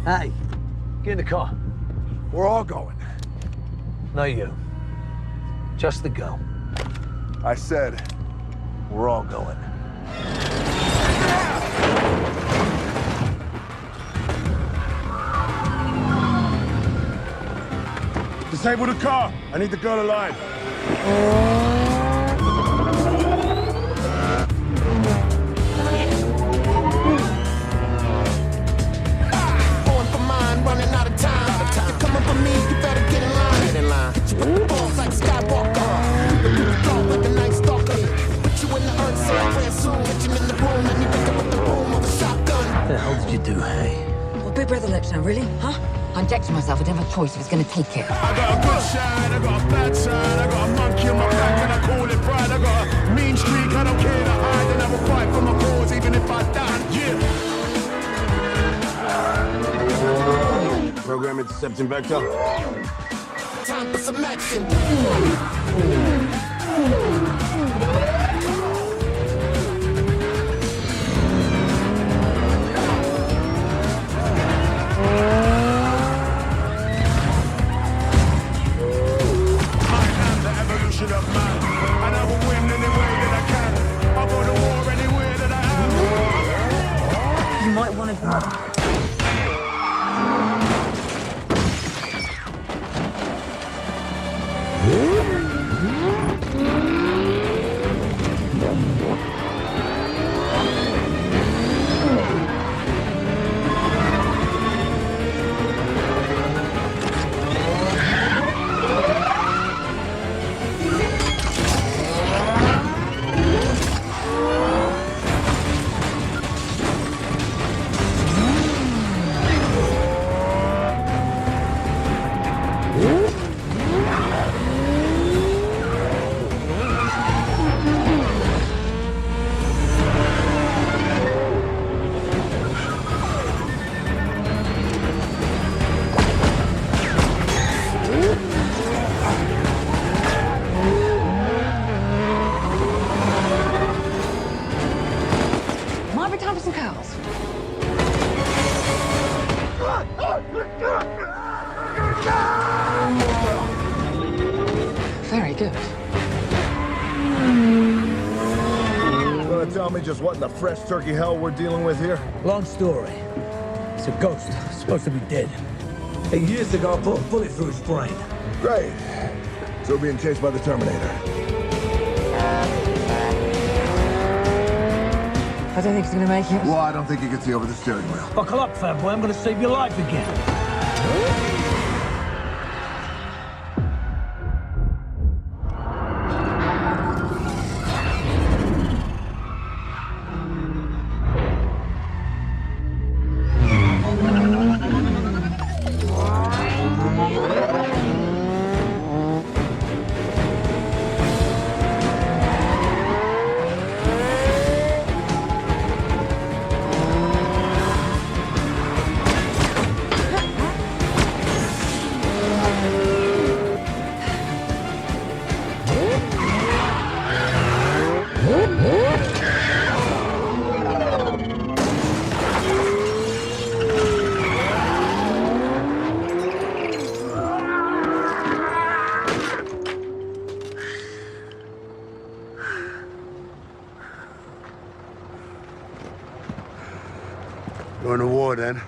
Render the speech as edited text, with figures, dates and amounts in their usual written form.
Hey, get in the car. We're all going. No, you. Just the girl. I said, we're all going. Disable the car. I need the girl alive. Going for mine, running out of time. You're coming for me, you better get in line. Get in line. You put the balls like Skywalker. You talk like a night stalker. Put you in the earth somewhere soon. Get you in the room and you pick up with the boom of a shotgun. What the hell did you do, hey? Well, Big Brother Leitch now, really? Huh? I injected myself. I didn't have a choice. I was going to take it. I got a good side, I got a bad side. I got a monkey on my back and I call it pride. I got a mean streak, I don't care to hide. And I will fight for my cause even if I die. Yeah. Program intercepting vector. Time for some action. Of man, and I will win any way that I can. I'll go to war anywhere that I am. You might want to... Very good. You wanna tell me just what in the fresh turkey hell we're dealing with here? Long story. It's a ghost. Supposed to be dead. 8 years ago, I put a bullet through his brain. Great. So being chased by the Terminator. I don't think he's going to make it. Well, I don't think you can see over the steering wheel. Buckle up, fat boy. I'm gonna save your life again. Going to war then.